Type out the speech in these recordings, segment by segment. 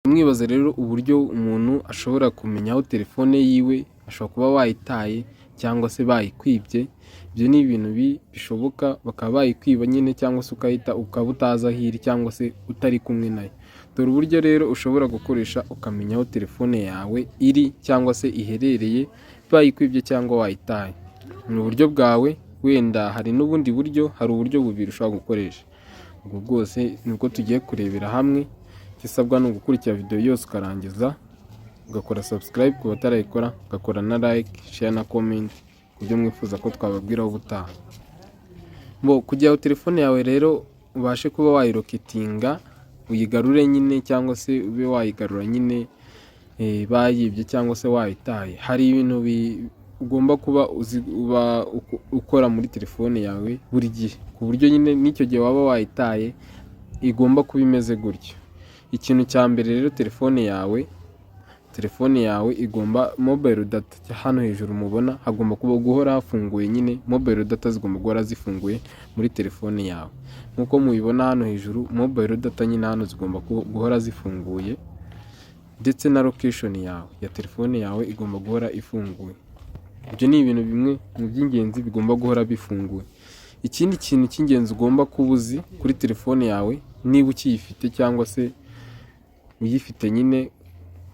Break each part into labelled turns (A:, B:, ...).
A: Mwibaza rero uburyo umuntu ashobora kumenya aho telefone yiwe ashobora kuba wayitaye cyangwa se bayikwibye. Ibyo ni ibintu bishoboka, bakaba bayikwiba nyine cyangwa se ukaba utazi aho iri cyangwa se utari kumwe nayo. Dore uburyo rero ushobora gukoresha ukamenya aho telefone yawe iri cyangwa se iherereye bayikwibye cyangwa wayitaye. Ni uburyo bwawe, wenda hari n'ubundi buryo, hari uburyo bubiri ushobora gukoresha. Ubwo bwose nibwo tugiye kurebera hamwe. Gisabwa ni ugukurikira video yose ukarangiza, ugakora subscribe ku batarayikora, ugakora na like, share na comment kubyo mwifuza ko twababwiraho ubutaha. Kugira ngo telefone yawe rero ubashe kuba wayiroketinga, uyigarure nyine cyangwa se ube wayigarura nyine bayibye cyangwa se wayitaye, hari ibintu ugomba kuba ukora muri telefone yawe buri gihe, ku buryo nyine n'icyo gihe waba wayitaye igomba kuba imeze gutyo. Ikintu cya mbere rero, telefone yawe igomba mobile data, hano hejuru mubona hagomba kuba guhora hafunguye nyine, mobile data zigomba guhora zifunguye muri telefone yawe. Nkuko mubibona hano hejuru, mobile data nyine hano zigomba guhora zifunguye, ndetse na location yawe ya telefone yawe igomba guhora ifunguye. Ibyo ni ibintu bimwe mu by'ingenzi bigomba guhora bifunguye. Ikindi kintu cy'ingenzi ugomba kuba uzi kuri telefone yawe, niba ukiyifite cyangwa se uyifite nyine,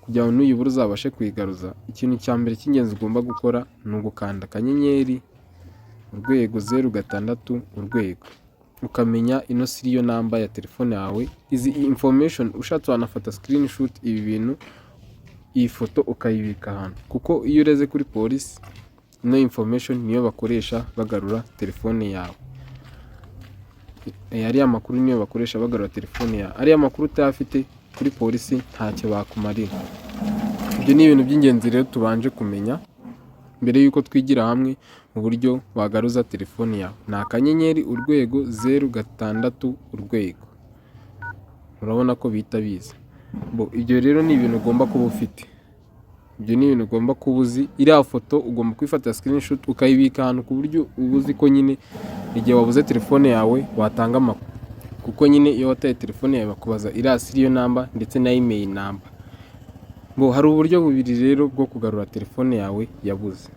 A: kugira ngo nuyibura uzabashe kuyigaruza, ikintu cya mbere cy'ingenzi ugomba gukora ni ugukanda akanyenyeri urwego 06 urwego, ukamenya ino serial number ya telefone yawe. Izi information ushatse wanafata screenshot ibi bintu, iyi foto ukayibika ahantu, kuko iyo ureze kuri polisi ino information niyo bakoresha bagarura telefone yawe. Ariya makuru niyo bakoresha bagarura telefone yawe. Ariya makuru utayafite kuri polisi ntacyo bakumarira. Ibyo ni ibintu by'ingenzi rero tubanje kumenya mbere yuko twigira hamwe mu buryo wagaruza telefone yawe. Ni akanyenyeri urwego 06 urwego. Urabona ko bihita biza. Ibyo rero ni ibintu ugomba kuba ufite. Ibyo ni ibintu ugomba kuba uzi. Iriya foto ugomba kwifata screenshot ukayibika ahantu ku buryo ubuzi ko nyine igihe wabuze telefone yawe watanga amakuru. Kuko nyine iyo wataye telefone yawe bakubaza iriya serial number ndetse na email number. Hari uburyo bubiri rero bwo kugarura telefone yawe yabuze.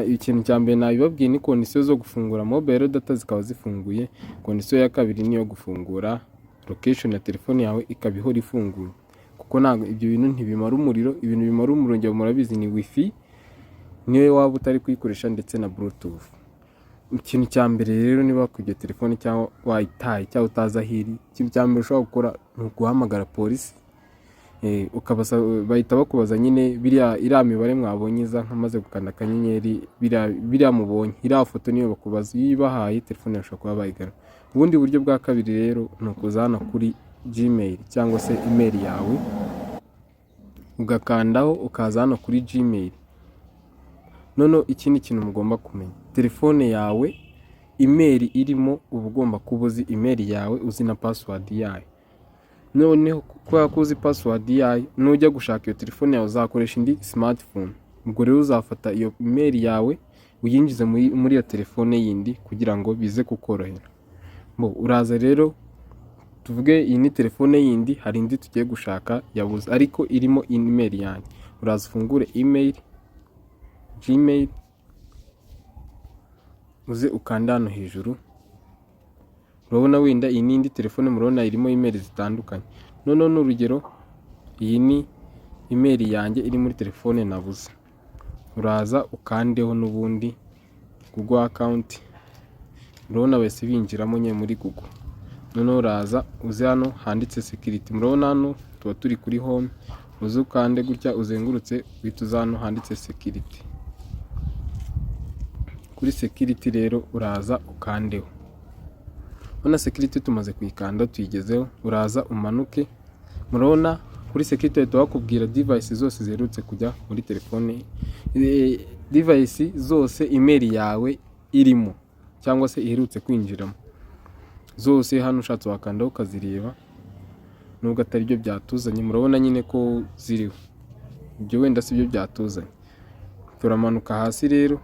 A: Ikintu cya mbere nabibabwiye ni condition zo gufungura mobile data zikaba zifunguye. Condition ya kabiri niyo gufungura location ya telefone yawe ikaba ihora ifunguye. Kuko ntabwo ibyo bintu ntibimara umuriro. Ibintu bimara umuriro njye murabizi ni wifi, niyo waba utari kuyikoresha, ndetse na bluetooth. Ikintu cya mbere rero, niba wakwibye telefone cyangwa wayitaye cyangwa utazi aho iri, ikintu cya mbere ushobora gukora ni uguhamagara polisi. Bahita bakubaza nyine iriya mibare mwabonye iza nkamaze gukanda akanyenyeri, biriya mubonye, iriya foto niyo bakubaza. Iyo ibahaye telefone yashobora kuba bayigarura. Ubundi buryo bwa kabiri rero ni ukuzana kuri Gmail cyangwa se email yawe, ugakandaho ukaza hano kuri Gmail. Noneho ikindi kintu mugomba kumenya, telefone yawe email irimo uba ugomba kuba uzi email yawe, uzi na password yayo. Noneho kubera ko uzi password yayo, nujya gushaka iyo telefone yawe uzakoresha indi smartphone. Ubwo rero uzafata iyo email yawe uyinjize muri iyo telefone yindi kugira ngo bize kukorohera. Uraza rero, tuvuge iyi ni telefone yindi, hari indi tugiye gushaka yabuze ariko irimo email yanjye. Uraza ufungure email, Gmail, uze ukanda hano hejuru. Urabona wenda iyi n'indi telefone murabona irimo email zitandukanye. Noneho n'urugero, iyi ni email yanjye iri muri telefone nabuze. Uraza ukandeho n'ubundi Google account. Urabona wese binjiramo nye muri Google. Noneho uraza uze hano handitse security. Murabona hano tuba turi kuri home. Uze ukande gutya uzengurutse uhita uza hano handitse security. Kuri security rero uraza ukandeho. Urabona security tumaze kuyikanda tuyigezeho. Uraza umanuke. Murabona kuri security bahita bakubwira device zose ziherutse kujya muri telefone. Device zose email yawe irimo cyangwa se iherutse kwinjiramo zose, hano ushatse wakandaho ukazireba. Nubwo atari byo byatuzanye, murabona nyine ko ziriho. Ibyo wenda si byo byatuzanye. Turamanuka hasi rero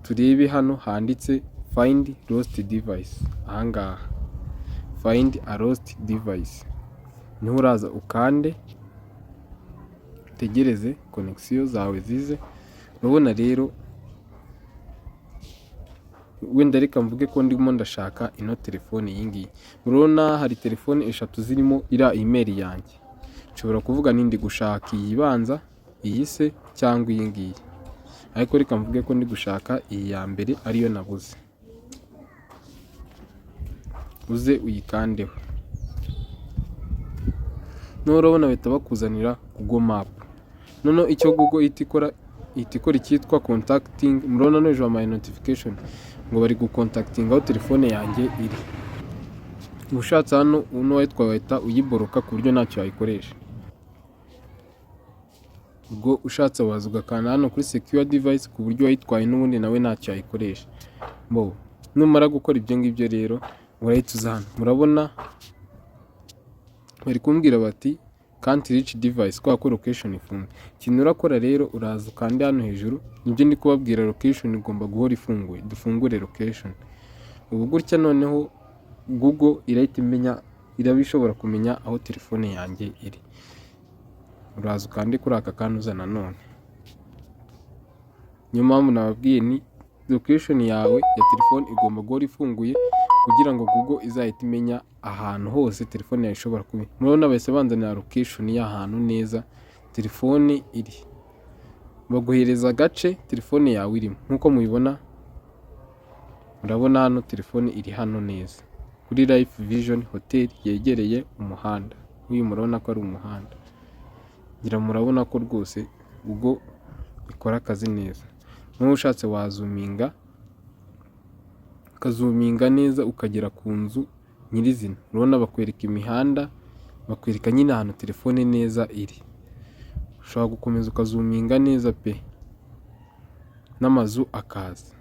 A: turebe hano handitse find lost device. Ahangaha find a lost device. niho uraza ukande utegereze connection zawe zize. Urabona rero wenda reka mvuge ko ndimo ndashaka ino telefone iyi ngiyi. Murabona hari telefone eshatu zirimo iriya email yanjye, nshobora kuvuga ndi gushaka iyi ibanza, iyi se cyangwa iyi ngiyi, ariko reka mvuge ko ndi gushaka iyi ya mbere ariyo nabuze. Uze uyikandeho, noneho urabona bahita bakuzanira Google Map. Noneho icyo Google ihita ikora icyitwa contacting. Murabona no hejuru my notification ngo bari gukontakitinga aho telefone yanjye iri. Ushatse hano wayitwaye wahita uyiboroka ku buryo ntacyo wayikoresha. Ubwo ushatse waza ugakanda hano kuri secure device ku buryo wayitwaye n'ubundi nawe ntacyo yayikoresha. Numara gukora ibyo ngibyo rero urahita uza hano. Murabona bari kumbwira bati can't reach device kwa ko location ifunze. Ikintu urakora rero uraza ukande hano hejuru, nibyo ndi kubabwira, location igomba guhora ifunguye, dufungure location. Ubu gutya noneho Google irahita irabishobora kumenya aho telefone yanjye iri. Uraza ukande kuri aka kantu uza nanone. Niyo mpamvu nababwiye ni location yawe ya telefone igomba guhora ifunguye kugira ngo Google izahita imenya ahantu hose telefone yawe ishobora kuba. Murabona bahise banzanira location y'ahantu neza telefone iri, baguhereza agace telefone yawe irimo. Nkuko mubibona, murabona hano telefone iri hano neza kuri Life Vision Hotel yegereye umuhanda. Uyu murabona ko ari umuhanda, ngira murabona ko rwose Google ikora akazi neza. Niba ushatse wazuminga ukazuminga neza ukagera ku nzu nyirizina. Urabona bakwereka imihanda, bakwereka nyine ahantu telefone neza iri. Ushobora gukomeza ukazuminga neza pe, n'amazu akaza.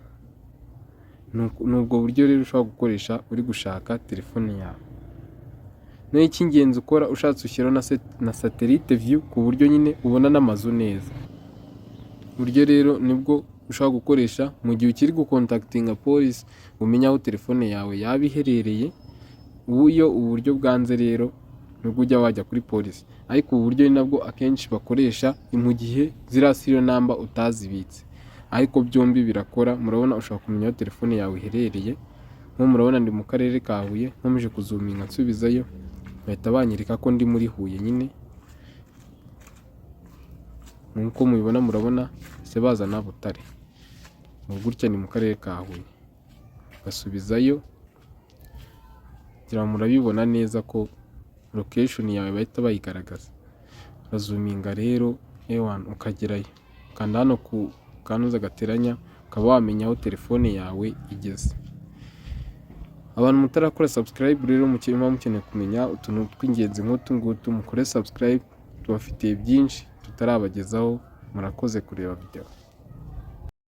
A: Nubwo buryo rero ushobora gukoresha uri gushaka telefone yawe. Naho icy'ingenzi ukora, ushatse ushyiraho na satellite view ku buryo nyine ubona n'amazu neza. Buryo rero nibwo ushobora gukoresha mu gihe ukiri gukontakitinga polisi, umenya aho telefone yawe yaba iherereye. Ubu buryo bwanze rero nibwo ujya wajya kuri polisi, ariko ubu buryo ni nabwo akenshi bakoresha mu gihe ziriya serial number utazibitse, ariko byombi birakora. Murabona ushobora kumenya aho telefone yawe iherereye. Nko murabona ndi mu karere ka Huye, nkomeje kuzuminga nsubizayo bahita banyereka ko ndi muri Huye nyine. Nkuko mubibona, murabona se bazana Butare. Gutya ni mu karere ka Huye, basubizayo. Ngira murabibona neza ko location yawe bahita bayigaragaza. Urazuminga rero ukagerayo, kanda hano ku kanuza gateranya ukaba wamenya aho telefone yawe igeze. Abantu mutarakora subscribe rero mukeneye kumenya utuntu tw'ingenzi nk'utu ngutu, mukore subscribe, tubafitiye byinshi tutarabagezaho. Murakoze kureba video.